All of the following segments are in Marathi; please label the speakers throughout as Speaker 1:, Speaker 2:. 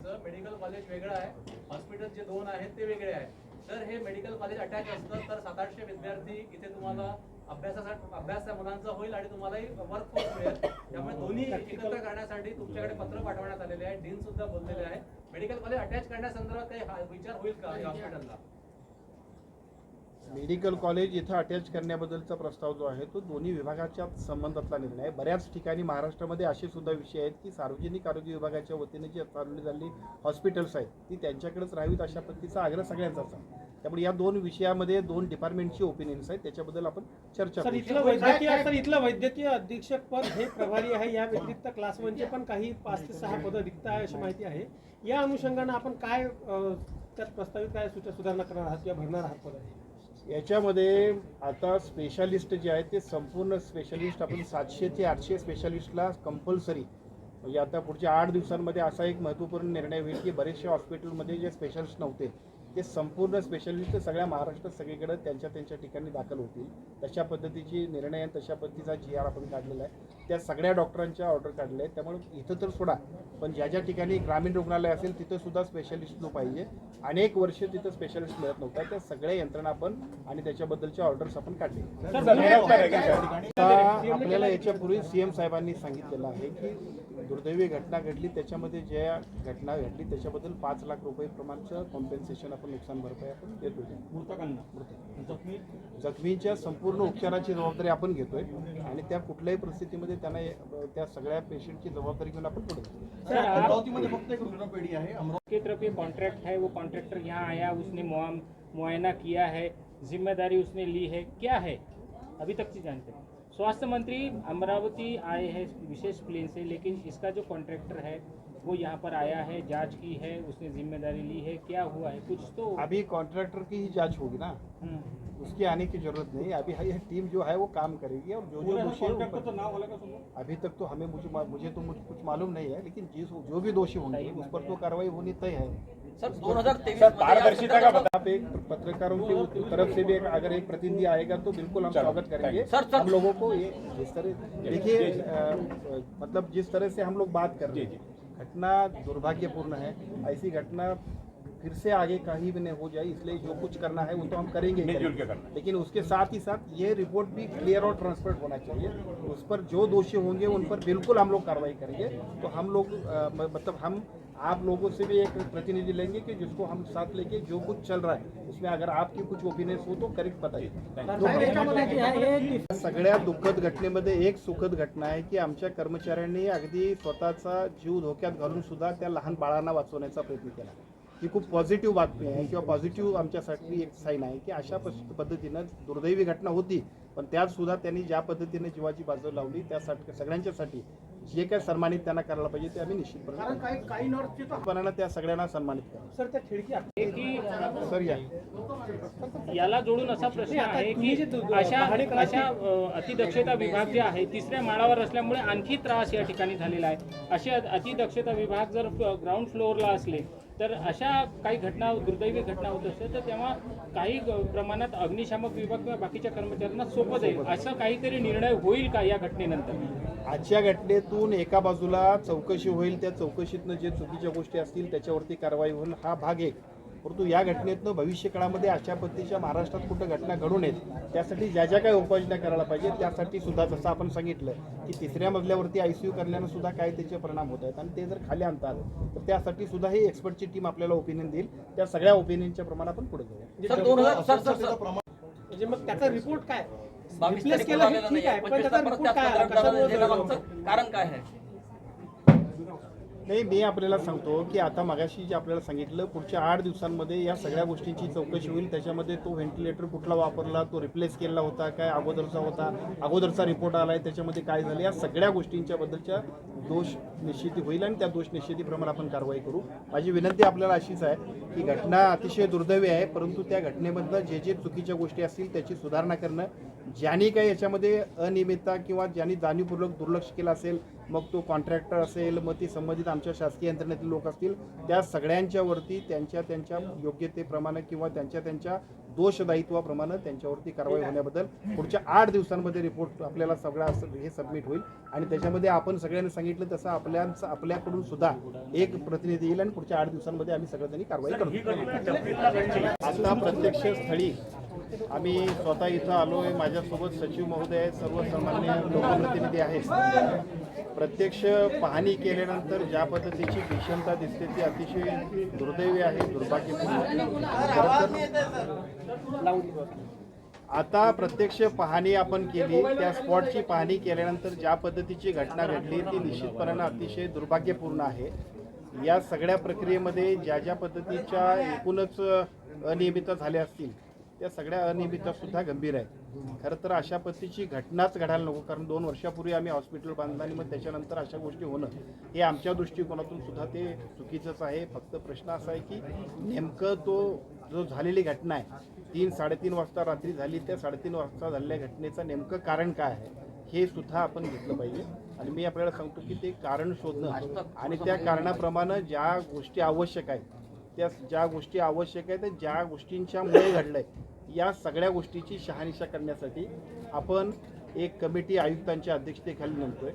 Speaker 1: तुमचं मेडिकल कॉलेज वेगळं आहे, हॉस्पिटल जे 2 आहेत ते वेगळे आहे. तर हे मेडिकल कॉलेज अटॅच असतं तर 700-800 विद्यार्थी इथे तुम्हाला अभ्यास त्या मुलांचा होईल आणि तुम्हालाही वर्क फोर्स मिळेल. त्यामुळे दोन्ही एकत्र करण्यासाठी तुमच्याकडे पत्र पाठवण्यात आलेले आहे. डीन सुद्धा बोललेले आहे. मेडिकल कॉलेज अटॅच करण्यासंदर्भात काही विचार होईल का या हॉस्पिटलला?
Speaker 2: मेडिकल कॉलेज इथं अटॅच करण्याबद्दलचा प्रस्ताव जो आहे तो दोन्ही विभागाच्या संबंधातला निर्णय आहे. बऱ्याच ठिकाणी महाराष्ट्रामध्ये असे सुद्धा विषय आहेत की सार्वजनिक आरोग्य विभागाच्या वतीने जी चालवली झालेली हॉस्पिटल्स आहेत ती त्यांच्याकडेच राहावीत अशा पद्धतीचा आग्रह सगळ्यांचाच आहे. त्यामुळे या दोन विषयामध्ये दोन डिपार्टमेंटची ओपिनियन्स आहेत, त्याच्याबद्दल आपण चर्चा करू.
Speaker 3: इथलं वैद्यकीय अधीक्षक पद हे प्रभारी आहे. या व्यतिरिक्त क्लास 1चे पण काही 5 ते 6 पदं रिक्त आहे अशी माहिती आहे. या अनुषंगानं आपण काय त्यात प्रस्तावित काय सुधारणा करणार आहात किंवा भरणार आहात पद?
Speaker 2: याच्यामध्ये आता स्पेशालिस्ट जे आहेत ते संपूर्ण स्पेशालिस्ट आपण 700 ते 800 स्पेशालिस्टला कंपल्सरी, म्हणजे आता पुढच्या 8 दिवसांमध्ये असा एक महत्त्वपूर्ण निर्णय होईल की बरेचसे हॉस्पिटलमध्ये जे स्पेशालिस्ट नव्हते ते संपूर्ण स्पेशालिस्ट सगळ्या महाराष्ट्रात सगळीकडे त्यांच्या ठिकाणी दाखल होतील. तशा पद्धतीची निर्णय आणि तशा पद्धतीचा GR आपण काढलेला आहे. त्या सगळ्या डॉक्टरांच्या ऑर्डर काढल्या आहेत. त्यामुळे इथं तर सोडा, पण ज्या ठिकाणी ग्रामीण रुग्णालय असेल तिथं सुद्धा स्पेशालिस्ट जो पाहिजे, अनेक वर्ष तिथं स्पेशालिस्ट मिळत नव्हता, त्या सगळ्या यंत्रणा आपण आणि त्याच्याबद्दलच्या ऑर्डर्स आपण काढले. आपल्याला याच्यापूर्वी CM साहेबांनी सांगितलेलं आहे की दुर्दैवी घटना घडली, त्याच्यामध्ये ज्या घटना घडली त्याच्याबद्दल 5 लाख रुपये प्रमाणचं कॉम्पेन्सेशन आपण नुकसान भरपाई आपण देतो. जखमींच्या संपूर्ण उपचाराची जबाबदारी आपण घेतोय आणि त्या कुठल्याही परिस्थितीमध्ये त्यांना त्या सगळ्या पेशंटची जबाबदारी घेऊन आपण पुढे जातो.
Speaker 4: अमरावतीमध्ये फक्त एक रुग्णपेढी आहे.
Speaker 5: की तरफ ये कॉन्ट्रैक्ट है, वो कॉन्ट्रैक्टर यहाँ आया, उसने मुआयना किया है, जिम्मेदारी उसने ली है, क्या है अभी तक की जानकारी? स्वास्थ्य मंत्री अमरावती आए हैं विशेष प्लेन से, लेकिन इसका जो कॉन्ट्रैक्टर है वो यहाँ पर आया है, जांच की है, उसने जिम्मेदारी ली है, क्या हुआ है कुछ तो?
Speaker 2: अभी कॉन्ट्रैक्टर की ही जांच होगी ना, उसकी आने की जरूरत नहीं. अभी यह टीम जो है वो काम करेगी और जो दोषी अभी तक तो हमें मुझे तो कुछ मालूम नहीं है, लेकिन जो भी दोषी होंगे उस पर तो कार्रवाई होनी तय है.
Speaker 4: सर 2023
Speaker 2: पारदर्शिता का आप एक पत्रकारों की तरफ से भी अगर एक प्रतिनिधि आएगा तो बिल्कुल हम स्वागत करेंगे. हम लोगों को ये जिस तरह देखिए मतलब जिस तरह से हम लोग बात कर रहे हैं, घटना दुर्भाग्यपूर्ण है. ऐसी घटना फिर से आगे कहीं भी नहीं हो जाए, इसलिए जो कुछ करना है वो तो हम करेंगे, लेकिन उसके साथ ही साथ ये रिपोर्ट भी क्लियर और ट्रांसपेरेंट होना चाहिए. उस पर जो दोषी होंगे उन पर बिल्कुल हम लोग कार्रवाई करेंगे. तो हम लोग मतलब हम आप लोगों से भी एक प्रतिनिधि लेंगे कि जिसको हम साथ लेके जो कुछ चल रहा है उसमें अगर आपकी कुछ ओपिनियन हो तो करेक्ट बताइए. सगळ्या दुःखद घटनेमध्ये एक सुखद घटना आहे की आमच्या कर्मचाऱ्यांनी अगदी स्वतःचा जीव धोक्यात घालून सुद्धा त्या लहान बाळांना वाचवण्याचा प्रयत्न केला. ही खूप पॉझिटिव्ह बातमी आहे किंवा पॉझिटिव्ह आमच्यासाठी एक साईन आहे की अशा पद्धतीनं दुर्दैवी घटना होती, पण त्यात सुद्धा त्यांनी ज्या पद्धतीने जीवाची बाजू लावली त्यासाठी सगळ्यांच्यासाठी जे काय सन्मानित त्यांना करायला पाहिजे ते आम्ही निश्चितपणे त्या सगळ्यांना सन्मानित करू.
Speaker 3: सर त्या खिडकी
Speaker 2: सर
Speaker 5: याला जोडून असा प्रश्न आहे की अशा अतिदक्षता विभाग जे आहे 3ऱ्या माळावर असल्यामुळे आणखी त्रास या ठिकाणी झालेला आहे. असे अतिदक्षता विभाग जर ग्राउंड फ्लोअरला असले तर अशा काही घटना दुर्दैवी घटना होत असते तर तेव्हा काही प्रमाणात अग्निशामक विभाग किंवा बाकीच्या कर्मचाऱ्यांना सोपं जाईल, असं काहीतरी निर्णय होईल का या घटनेनंतर?
Speaker 2: आजच्या घटनेतून एका बाजूला चौकशी होईल, त्या चौकशीतनं जे चुकीच्या गोष्टी असतील त्याच्यावरती कारवाई होईल, हा भाग एक. परंतु या घटनेतनं भविष्य काळामध्ये अशा पद्धतीच्या महाराष्ट्रात कुठं घटना घडू नयेत त्यासाठी ज्या ज्या काही उपाययोजना करायला पाहिजे त्यासाठी सुद्धा जसं आपण सांगितलं की 3ऱ्या मजल्यावरती ICU करण्यानं सुद्धा काय त्याचे परिणाम होत आहेत आणि ते जर खाली आणतात तर त्यासाठी सुद्धा ही एक्सपर्टची टीम आपल्याला ओपिनियन देईल. त्या सगळ्या ओपिनियनच्या प्रमाणे आपण पुढे जाऊ.
Speaker 3: म्हणजे मग त्याचा रिपोर्ट काय?
Speaker 4: रिप्लेस केलं ठीक आहे, पण त्याचा रिपोर्ट काय, कारण काय आहे?
Speaker 2: नाही, मी आपल्याला सांगतो की आता मगाशी जे आपल्याला सांगितलं पुढच्या 8 दिवसांमध्ये या सगळ्या गोष्टींची चौकशी होईल. त्याच्यामध्ये तो व्हेंटिलेटर कुठला वापरला, तो रिप्लेस केला होता काय, अगोदरचा होता, अगोदरचा रिपोर्ट आला आहे त्याच्यामध्ये काय झालं, या सगळ्या गोष्टींच्या बद्दलच्या दोष निश्चिती होईल आणि त्या दोष निश्चितीप्रमाणे आपण कारवाई करू. माझी विनंती आपल्याला अशीच आहे की घटना अतिशय दुर्दैवी आहे, परंतु त्या घटनेमधनं जे चुकीच्या गोष्टी असतील त्याची सुधारणा करणं, ज्यांनी काही याच्यामध्ये अनियमितता किंवा ज्यांनी जाणीवपूर्वक दुर्लक्ष केलं असेल, मग तो कॉन्ट्रॅक्टर असेल, मग ती संबंधित आमच्या शासकीय यंत्रणेतील लोक असतील, त्या सगळ्यांच्यावरती त्यांच्या योग्यतेप्रमाणे किंवा त्यांच्या दोषदायित्वाप्रमाणे त्यांच्यावरती कारवाई होण्याबद्दल पुढच्या 8 दिवसांमध्ये रिपोर्ट आपल्याला सगळा हे सबमिट होईल आणि त्याच्यामध्ये आपण सगळ्यांनी सांगितलं तसं आपल्याकडून सुद्धा एक प्रतिनिधी येईल आणि पुढच्या 8 दिवसांमध्ये आम्ही सगळ्यांनी कारवाई करू. आता प्रत्यक्ष स्थळी आम्ही स्वतः इथं आलो आहे. माझ्यासोबत सचिव महोदय आहेत, सर्व सन्माननीय लोकप्रतिनिधी आहेत. प्रत्यक्ष पाहणी केल्यानंतर ज्या पद्धतीची भीषणता दिसते ती अतिशय दुर्दैवी आहे, दुर्भाग्यपूर्ण. आता प्रत्यक्ष पाहणी आपण केली, त्या स्पॉटची पाहणी केल्यानंतर ज्या पद्धतीची घटना घडली ती निश्चितपणाने अतिशय दुर्भाग्यपूर्ण आहे. या सगळ्या प्रक्रियेमध्ये ज्या पद्धतीच्या एकूणच अनियमितता झाल्या असतील त्या सगळ्या अनियमितता सुद्धा गंभीर आहेत. खरं तर अशा पद्धतीची घटनाच घडायला नको, कारण 2 वर्षापूर्वी आम्ही हॉस्पिटल बांधलं आणि मग त्याच्यानंतर अशा गोष्टी होणं हे आमच्या दृष्टिकोनातून सुद्धा ते चुकीचंच आहे. फक्त प्रश्न असा आहे की नेमकं जो झालेली घटना आहे 3-3:30 वाजता रात्री झाली, त्या 3:30 वाजता झालेल्या घटनेचं नेमकं कारण काय आहे हे सुद्धा आपण घेतलं पाहिजे. आणि मी आपल्याला सांगतो की ते कारण शोधणं आणि त्या कारणाप्रमाणे ज्या गोष्टी आवश्यक आहेत ज्या गोष्टींच्यामुळे घडलंय या सगळ्या गोष्टीची शहानिशा करण्यासाठी आपण एक कमिटी आयुक्तांच्या अध्यक्षतेखाली नेमतोय.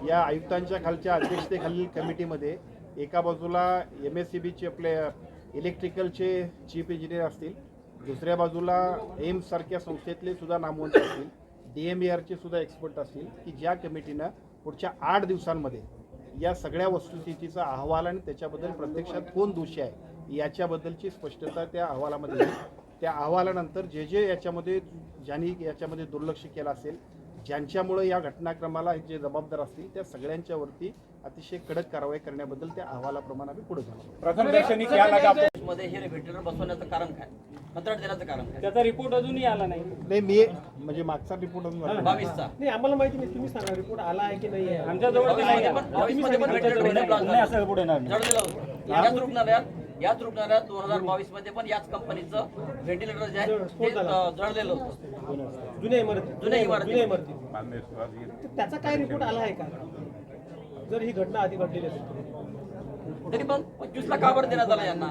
Speaker 2: या आयुक्तांच्या खालच्या अध्यक्षतेखालील कमिटीमध्ये एका बाजूला MSCBचे आपले इलेक्ट्रिकलचे चीफ इंजिनियर असतील, दुसऱ्या बाजूला एम्स सारख्या संस्थेतले सुद्धा नामवंत असतील, DMERचे सुद्धा एक्सपर्ट असतील की ज्या कमिटीनं पुढच्या 8 दिवसांमध्ये या सगळ्या वस्तुस्थितीचा अहवाल आणि त्याच्याबद्दल प्रत्यक्षात कोण दोषी आहे याच्याबद्दलची स्पष्टता त्या अहवालामध्ये येईल. त्या अहवालानंतर जे ज्यांनी याच्यामध्ये दुर्लक्ष केलं असेल, ज्यांच्यामुळे या घटनाक्रमाला जे जबाबदार असतील त्या सगळ्यांच्यावरती अतिशय कडक कारवाई करण्याबद्दल त्या अहवालाप्रमाणे आम्ही पुढे जाणार.
Speaker 4: मध्ये हे व्हेंटिलेटर बसवण्याचं कारण काय, कंत्राट देण्याचं कारण काय?
Speaker 5: त्याचा रिपोर्ट अजूनही आला नाही.
Speaker 2: नाही, मी म्हणजे मागचा रिपोर्ट अजून झाला नाही.
Speaker 4: 22चा
Speaker 3: नाही, आम्हाला माहिती नाही, तुम्ही सांगा रिपोर्ट आला आहे की नाही आहे.
Speaker 5: आमच्याजवळ ते नाही आला.
Speaker 4: 22 मध्ये पण व्हेंटिलेटर जळलेलं होतं. याच रुग्णालयात 2022 मध्ये पण याच कंपनीचं व्हेंटिलेटर जे आहे ते जळलेलं होतं.
Speaker 3: जुन्या
Speaker 4: जुन्या
Speaker 3: इमारती. तर त्याचा काय रिपोर्ट आला आहे का, जर ही घटना आधी घडलेली असेल
Speaker 4: तरी पण 25 ला का बरं देण्यात आला यांना?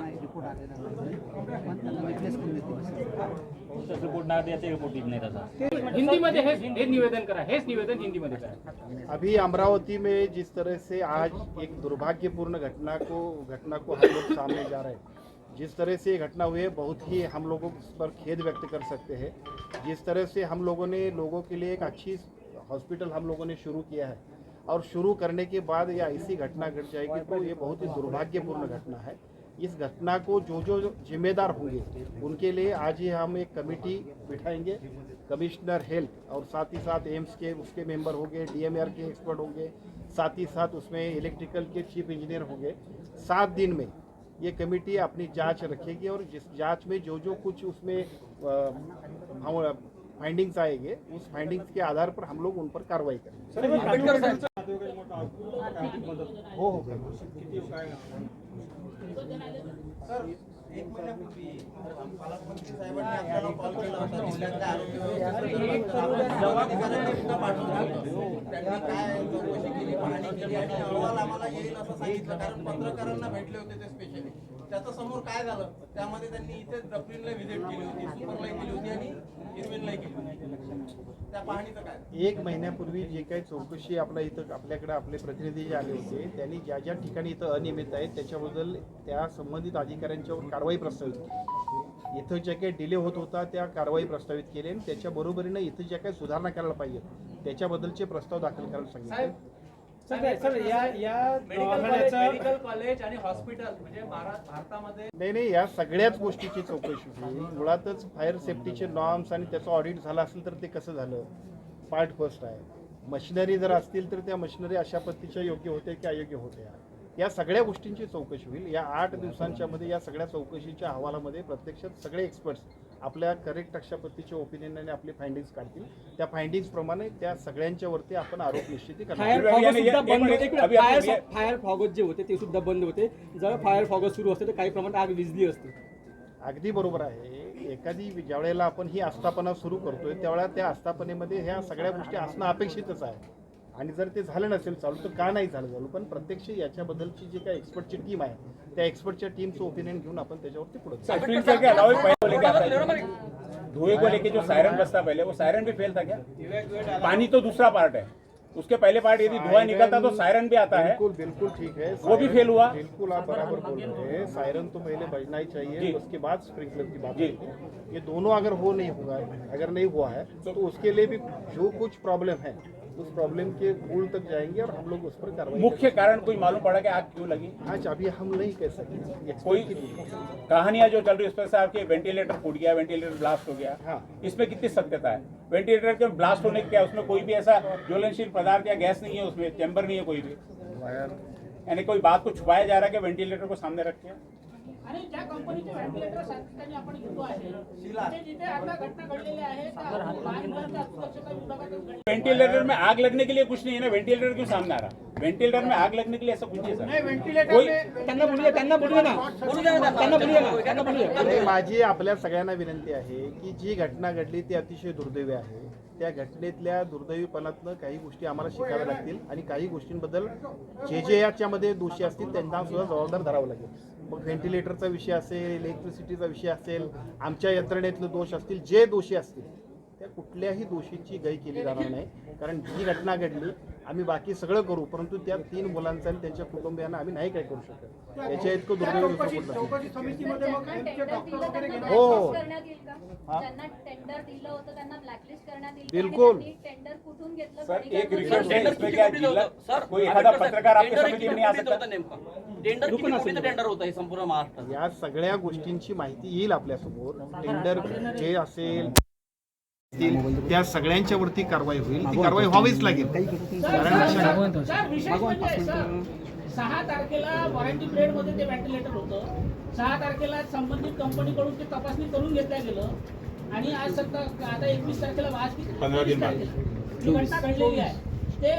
Speaker 5: हिंदीमध्ये हे निवेदन करा, हेच निवेदन हिंदीमध्ये करा.
Speaker 2: अभी अमरावती में जिस तरह से आज एक दुर्भाग्यपूर्ण घटना को हम लोग सामने जा रहे हैं, जिस तरह से ये घटना हुई है बहुत ही हम लोगों पर खेद व्यक्त कर सकते हैं. जिस तरह से हम लोगों ने लोगों के लिए एक अच्छी हॉस्पिटल हम लोगों ने शुरू किया है और शुरू करने के बाद ये ऐसी घटना घट जाएगी तो ये बहुत ही दुर्भाग्यपूर्ण घटना है. इस घटना को जो जिम्मेदार होंगे उनके लिए आज ही हम एक कमेटी बिठाएंगे. कमिश्नर हेल्थ और साथ ही साथ एम्स के उसके मेंबर होंगे, DMER के एक्सपर्ट होंगे, साथ ही साथ उसमें इलेक्ट्रिकल के चीफ इंजीनियर होंगे. 7 दिन में ये कमेटी अपनी जांच रखेगी और जिस जांच में जो कुछ उसमें फाइंडिंग्स आएंगे उस फाइंडिंग्स के आधार पर हम लोग उन पर कार्रवाई करेंगे. हो हो
Speaker 6: सर, 1 महिन्यापूर्वी पालकमंत्री साहेबांनी आपल्याला कॉल केला होता. जिल्ह्यातल्या आरोग्य त्यांनी काय चौकशी केली, पाहणी केली आणि अहवाल आम्हाला येईल असं सांगितलं, कारण पत्रकारांना भेटले होते ते स्पेशली. त्याचं समोर काय झालं त्यामध्ये त्यांनी इथे डब्ल्यूनला व्हिजिट केली होती, सुपरला केली होती आणि इरविनला केली होती. त्या पाहणीचं काय?
Speaker 2: 1 महिन्यापूर्वी जे काही चौकशी आपल्याकडे आपले प्रतिनिधी जे आले होते त्यांनी ज्या ठिकाणी इथं अनियमित आहेत त्याच्याबद्दल त्या संबंधित अधिकाऱ्यांच्यावर कारवाई प्रस्तावित केली. इथं जे काही डिले होत होता त्या कारवाई प्रस्तावित केली आणि त्याच्या बरोबरीनं इथं ज्या काही सुधारणा करायला पाहिजे त्याच्याबद्दलचे प्रस्ताव दाखल करायला सांगितले.
Speaker 3: सर या
Speaker 1: मेडिकल कॉलेज आणि हॉस्पिटल म्हणजे भारतामध्ये
Speaker 2: नाही या सगळ्याच गोष्टीची चौकशी होईल. मुळातच फायर सेफ्टीचे नॉर्म्स आणि त्याचं ऑडिट झालं असेल तर ते कसं झालं पार्ट फर्स्ट आहे. मशिनरी जर असतील तर त्या मशिनरी अशा पद्धतीच्या योग्य होते की अयोग्य होत्या या सगळ्या गोष्टींची चौकशी होईल. या 8 दिवसांच्या मध्ये या सगळ्या चौकशीच्या अहवालामध्ये प्रत्यक्षात सगळे एक्सपर्ट्स आपल्या करेक्ट अशा पद्धतीचे ओपिनियन आणि आपले फाइंडिंग्स काढतील. त्या फाइंडिंग्स प्रमाणे त्या सगळ्यांच्या वरती आपण आरोप निश्चिती करणार.
Speaker 7: फायर फॉगस जे होते ते सुद्धा बंद होते. जर फायर फॉगस सुरू असते तर काही प्रमाणात आग विझली असते.
Speaker 2: अगदी बरोबर आहे. एखादी ज्या वेळेला आपण ही आस्थापना सुरू करतोय त्यावेळेला त्या आस्थापनेमध्ये ह्या सगळ्या गोष्टी असणं अपेक्षितच आहे. आणि जर ते झालं नसेल चालू तर का नाही झालं चालू, पण प्रत्यक्ष याच्याबद्दलची जी काही एक्सपर्टची टीम आहे त्या एक्सपर्टच्या टीमचं ओपिनियन घेऊन आपण त्याच्यावरती पुढे
Speaker 7: धुएं को लेके जो सायरन बजता पहले, वो सायरन भी फेल था क्या? पानी तो दूसरा पार्ट है, उसके पहले पार्ट यदि धुआं निकलता तो सायरन भी आता है।
Speaker 2: बिल्कुल बिल्कुल ठीक है,
Speaker 7: वो भी फेल हुआ।
Speaker 2: बिल्कुल आप बराबर बोल रहे हैं। सायरन तो पहले बजना ही चाहिए, उसके बाद स्प्रिंकलर की बात
Speaker 7: जी।
Speaker 2: है। ये दोनों अगर अगर नहीं हुआ है तो उसके लिए भी जो कुछ प्रॉब्लम है उस प्रॉब्लम के मूल तक जाएंगे और हम लोग उस पर कार्रवाई
Speaker 7: मुख्य कारण कोई मालूम पड़ा कि आग क्यों लगी?
Speaker 2: आज अभी हम नहीं कह सकते।
Speaker 7: कोई कहानियां जो चल रही है उसमें साहब के वेंटिलेटर फूट गया, वेंटिलेटर ब्लास्ट हो गया,
Speaker 2: हाँ।
Speaker 7: इसमें कितनी सत्यता है? वेंटिलेटर के ब्लास्ट होने के क्या उसमें कोई भी ऐसा ज्वलनशील पदार्थ या गैस नहीं है, उसमें चैम्बर नहीं है कोई भी, यानी कोई बात को छुपाया जा रहा है कि वेंटिलेटर को सामने रख के।
Speaker 8: आणि ज्या कंपनीचे व्हेंटिलेटर सातत्याने आपण घेतो आहे तिथे जिथे आता घटना घडलेली आहे त्या बांधकामाच्या सुरक्षता विभागातच घडली.
Speaker 7: वेंटिलेटर में आग लगने के लिए कुछ नहीं है ना, वेंटिलेटर क्यों सामने आ रहा? वेंटिलेटर में आग लगने के लिए ऐसा कुछ नहीं है सर। कोई
Speaker 2: आणि माझी आपल्या सगळ्यांना विनंती आहे की जी घटना घडली ती अतिशय दुर्दैवी आहे. त्या घटनेतल्या दुर्दैवीपणातनं काही गोष्टी आम्हाला शिकाव्या लागतील आणि काही गोष्टींबद्दल जे याच्यामध्ये दोषी असतील त्यांना सुद्धा जबाबदार धरावं लागेल. मग व्हेंटिलेटरचा विषय असेल, इलेक्ट्रिसिटीचा विषय असेल, आमच्या यंत्रणेतले दोष असतील, जे दोषी असतील त्या कुठल्याही दोषींची गय केली जाणार नाही. कारण जी घटना घडली आम्ही बाकी सगळं करू, परंतु त्या 3 मुलांचा आणि त्यांच्या कुटुंबियांना आम्ही नाही काय करू शकत. त्याच्या इतकं दुर्दैवी
Speaker 3: चौकशी समितीमध्ये मग
Speaker 2: हो.
Speaker 9: ज्यांना टेंडर दिलं होतं त्यांना ब्लॅकलिस्ट करण्यात येईल.
Speaker 2: बिलकुल.
Speaker 9: टेंडर कुठून घेतलं
Speaker 7: सर
Speaker 9: medical
Speaker 7: एक
Speaker 9: college
Speaker 7: रिक्वेस्ट है,
Speaker 4: टेंडर
Speaker 7: इसमें
Speaker 4: किती
Speaker 7: क्या
Speaker 4: कोटीचं
Speaker 7: जिल्हा
Speaker 4: होतं? सर,
Speaker 7: कोई एखादा पत्रकार आपकी
Speaker 4: टेंडर
Speaker 7: समिती
Speaker 4: किती
Speaker 7: में नहीं आ
Speaker 4: कोटीचं
Speaker 7: सकता?
Speaker 4: होतं नेमकं? टेंडर किती कोटीचं टेंडर होतं हे संपूर्ण महाराष्ट्रात?
Speaker 2: या सगळ्या गोष्टींची माहिती येईल आपल्यासमोर. टेंडर जे असेल त्या सगळ्यांच्या वरती कारवाई होईल. ती कारवाई व्हावीच लागेल. कारण
Speaker 8: सर, विशेष म्हणजे सर, 6 तारखेला वॉरंटी पिरियड मध्ये ते व्हेंटिलेटर होतं. 6 तारखेला संबंधित कंपनीकडून ते तपासणी करून घेतलं गेलं आणि आज आता 21 तारखेला आज किती
Speaker 7: 15 दिन बाद.
Speaker 8: ही घटना घडलेली आहे. ते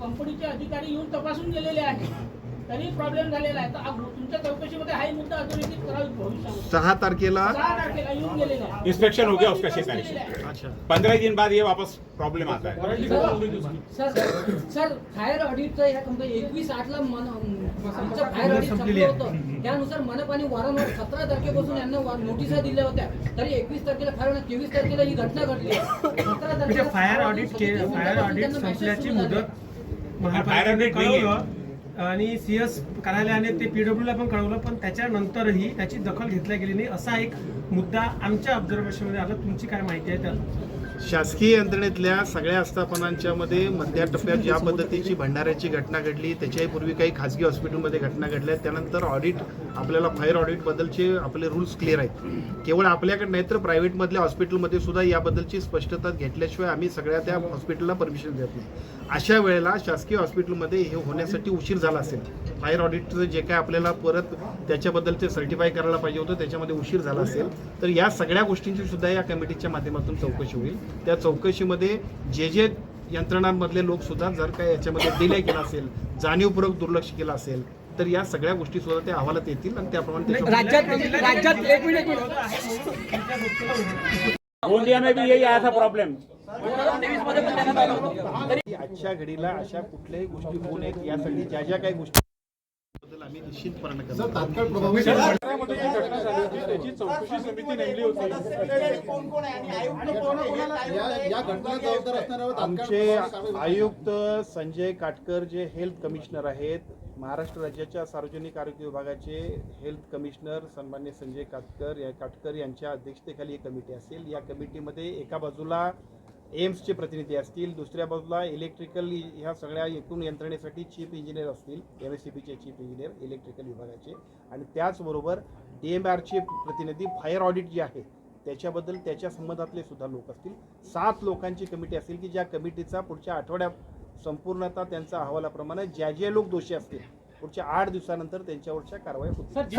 Speaker 8: कंपनीचे अधिकारी येऊन तपासून गेलेले आहेत तरी प्रॉब्लेम झालेला आहे. तर तुमच्या चौकशीमध्ये हाही मुद्दा अधोरेखित करावा भविष्यामध्ये.
Speaker 2: 6 तारखेला
Speaker 8: 6 तारखेला येऊन गेलेले आहे.
Speaker 7: इंस्पेक्शन हो गया उसका शेखानी।
Speaker 2: अच्छा
Speaker 7: 15 दिन बाद ये वापस प्रॉब्लम आता है।
Speaker 10: सर फायर ऑडिटचं या कंपनी 21/8ला आमचं फायर ऑडिट संपलं होतं. त्यानुसार मनपाने वारंवार 17 तारखेपासून यांना नोटिसा दिल्या होत्या. तरी 21 तारखेला फायर 23 तारखेला ही घटना घडली. 17 तारखेला
Speaker 3: फायर ऑडिट संपल्याची मुदत महापालिकेने कळवलं आणि CS कार्यालयाने ते PWला पण कळवलं, पण त्याच्यानंतरही त्याची दखल घेतल्या गेली नाही असा एक मुद्दा आमच्या ऑब्झर्वेशनमध्ये आला. तुमची काय माहिती आहे त्यात?
Speaker 2: शासकीय यंत्रणेतल्या सगळ्या आस्थापनांच्या मध्ये मध्य टप्प्यात ज्या पद्धतीची भंडाऱ्याची घटना घडली, त्याच्याही पूर्वी काही खाजगी हॉस्पिटलमध्ये घटना घडल्या, त्यानंतर ऑडिट आपल्याला फायर ऑडिटबद्दलचे आपले रूल्स क्लिअर आहेत. केवळ आपल्याकडे नाही तर प्रायव्हेटमधल्या हॉस्पिटलमध्ये सुद्धा याबद्दलची स्पष्टता घेतल्याशिवाय आम्ही सगळ्या त्या हॉस्पिटलला परमिशन देत नाही. अशा वेळेला शासकीय हॉस्पिटलमध्ये हे होण्यासाठी उशीर झाला असेल, फायर ऑडिटचं जे काय आपल्याला परत त्याच्याबद्दलचे सर्टिफाय करायला पाहिजे होतं त्याच्यामध्ये उशीर झाला असेल, तर या सगळ्या गोष्टींची सुद्धा या कमिटीच्या माध्यमातून चौकशी होईल. त्या चौकशीमध्ये जे यंत्रणांमधले लोक सुद्धा जर काय याच्यामध्ये डिले केला असेल, जाणीवपूर्वक दुर्लक्ष केलं असेल, तर या सगळ्या गोष्टी सुद्धा त्या अहवालात येतील आणि त्याप्रमाणे
Speaker 7: गोंदिया में भी यही आया था प्रॉब्लम।
Speaker 4: 2023 मध्ये पण त्यांना आलं होतं.
Speaker 2: आजच्या घडीला अशा कुठल्याही गोष्टी होऊ नयेत यासाठी ज्या काही गोष्टी बद्दल आम्ही निश्चितपणे आमचे आयुक्त संजय काटकर जे हेल्थ कमिशनर आहेत, महाराष्ट्र राज्याच्या सार्वजनिक आरोग्य विभागाचे हेल्थ कमिशनर सन्मान्य संजय काटकर यांच्या अध्यक्षतेखाली एक कमिटी असेल. या कमिटीमध्ये एका बाजूला एम्सचे प्रतिनिधी असतील, दुसऱ्या बाजूला इलेक्ट्रिकल ह्या सगळ्या एकूण यंत्रणेसाठी चीफ इंजिनियर असतील, MSCBचे चीफ इंजिनियर इलेक्ट्रिकल विभागाचे, आणि त्याचबरोबर DMRचे प्रतिनिधी फायर ऑडिट जे आहे त्याच्याबद्दल त्याच्या संबंधातले सुद्धा लोक असतील. 7 लोकांची कमिटी असेल की ज्या कमिटीचा पुढच्या आठवड्यात संपूर्णतः त्यांच्या अहवालाप्रमाणे जे लोक दोषी असतील पुढच्या 8 दिवसानंतर त्यांच्यावरच्या कारवाई होतील.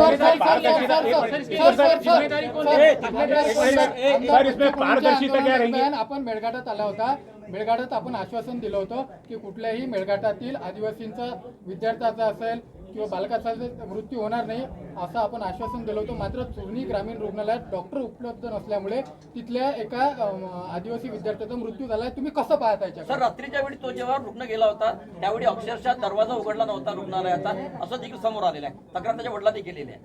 Speaker 10: आपण मेळघाटात आला होता. मेळघाटात आपण आश्वासन दिलं होतं की कुठल्याही मेळघाटातील आदिवासींचा, विद्यार्थ्याचा असेल किंवा बालकाचा मृत्यू होणार नाही.
Speaker 11: असं आपण आश्वासन दिलं होतं. मात्र चोरणी ग्रामीण रुग्णालयात डॉक्टर उपलब्ध नसल्यामुळे तिथल्या एका आदिवासी विद्यार्थ्याचा मृत्यू झाला. तुम्ही कसं पाहता याच्याकडे?
Speaker 4: सर, रात्रीच्या वेळी तो जेव्हा रुग्ण गेला होता त्यावेळी अक्षरशः दरवाजा उघडला नव्हता रुग्णालयाचा, असं देखील समोर आलेलं आहे. तक्रार त्याच्या वडिलांनी केलेली आहे.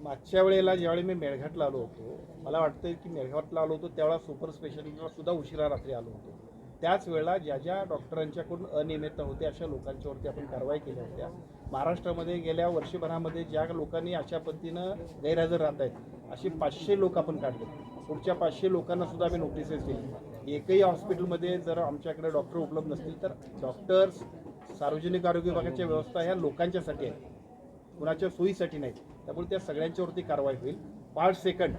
Speaker 2: मागच्या वेळेला ज्यावेळी मी मेळघाटला आलो होतो, मला वाटतं की मेळघाटला आलो होतो त्यावेळेला सुपर स्पेशालिटीला सुद्धा उशिरा रात्री आलो होतो. त्याच वेळेला ज्या अडॉक्टरांच्याकडून अनियमितता होते अशा लोकांच्यावरती आपण कारवाई केल्या होत्या. महाराष्ट्रामध्ये गेल्या वर्षभरामध्ये ज्या लोकांनी अशा पद्धतीनं गैरहजर राहत आहेत असे 500 लोक आपण काढले. पुढच्या 500 लोकांना सुद्धा आम्ही नोटिसेस दिली. एकही हॉस्पिटलमध्ये जर आमच्याकडे डॉक्टर उपलब्ध नसतील तर डॉक्टर्स, सार्वजनिक आरोग्य विभागाच्या व्यवस्था ह्या लोकांच्यासाठी आहे, कुणाच्या सोयीसाठी नाही. त्यामुळे त्या सगळ्यांच्यावरती कारवाई होईल. 5 सेकंड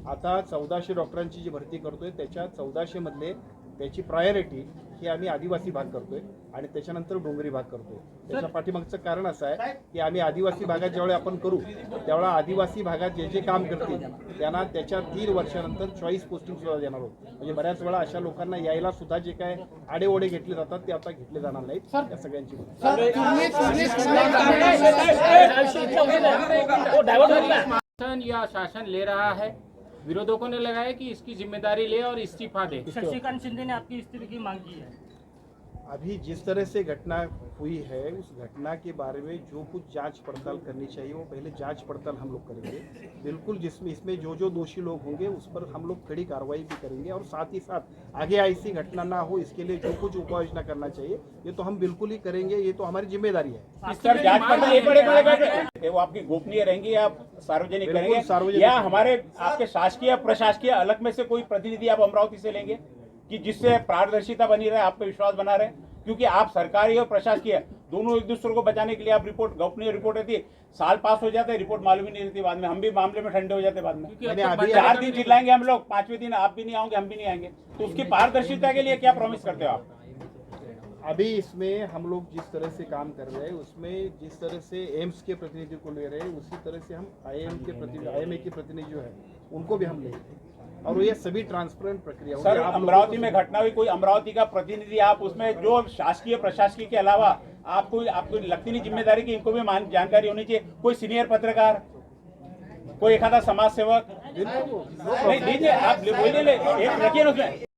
Speaker 2: आता 1400 डॉक्टरांची जी भरती करतोय त्याच्या 1400 मधले त्याची प्रायोरिटी ही आम्ही आदिवासी भाग करतोय आणि त्याच्यानंतर डोंगरी भाग करतोय. त्याच्या पाठीमागचं कारण असं आहे की आम्ही आदिवासी भागात ज्यावेळी आपण करू त्यावेळेला आदिवासी भागात जे जे काम करतील त्यांना त्याच्या 3 वर्षानंतर चॉईस पोस्टिंग सुद्धा देणार आहोत. म्हणजे बऱ्याच वेळा अशा लोकांना यायला सुद्धा जे काय आडेओढे घेतले जातात ते आता घेतले जाणार नाहीत. त्या सगळ्यांची
Speaker 5: शासन या शासन ले रहा है, विरोधकों ने लगाया कि इसकी जिम्मेदारी ले और इस्तीफा दे।
Speaker 8: शशिकांत शिंदे ने आपकी इस्तीफे की मांग की है।
Speaker 2: अभी जिस तरह से घटना हुई है उस घटना के बारे में जो कुछ जांच पड़ताल करनी चाहिए वो पहले जांच पड़ताल हम लोग करेंगे। बिल्कुल जिसमें इसमें जो दोषी लोग होंगे उस पर हम लोग कड़ी कार्रवाई भी करेंगे और साथ ही साथ आगे ऐसी घटना ना हो इसके लिए जो कुछ उपाय योजना करना चाहिए ये तो हम बिल्कुल ही करेंगे। ये तो हमारी जिम्मेदारी है।
Speaker 7: सर, जांच पड़ताल वो आपकी गोपनीय रहेंगी, आप सार्वजनिक करेंगे या हमारे आपके शासकीय प्रशासकीय अलग में से कोई प्रतिनिधि आप अमरावती से लेंगे कि जिससे पारदर्शिता बनी रहे, आप पे विश्वास बना रहे? क्योंकि आप सरकारी और प्रशासकीय दोनों एक दूसरे को बचाने के लिए आप रिपोर्ट, गोपनीय रिपोर्ट रहती है, साल पास हो जाता है, रिपोर्ट मालूम ही नहीं रहती बाद में। हम भी मामले में ठंडे हो जाते बाद में। 4 दिन चिल्लाएंगे हम लोग, 5वें दिन आप भी नहीं आओगे, हम भी नहीं आएंगे। तो उसकी पारदर्शिता के लिए क्या प्रॉमिस करते हो आप?
Speaker 2: अभी इसमें हम लोग जिस तरह से काम कर रहे हैं उसमें जिस तरह से एम्स के प्रतिनिधि को ले रहे हैं उसी तरह से हम IMA के प्रतिनिधि जो है उनको भी हम लेंगे और ये सभी ट्रांसपेरेंट प्रक्रिया होगी।
Speaker 7: सर, अमरावती में घटना हुई, कोई अमरावती का प्रतिनिधि आप उसमें जो शासकीय प्रशासकीय के अलावा आपको लगती नहीं जिम्मेदारी की इनको भी जानकारी होनी चाहिए? कोई सीनियर पत्रकार, कोई एखादा समाज सेवक, नहीं दीजिए, आप बोलिए, एक रखिए उसमें।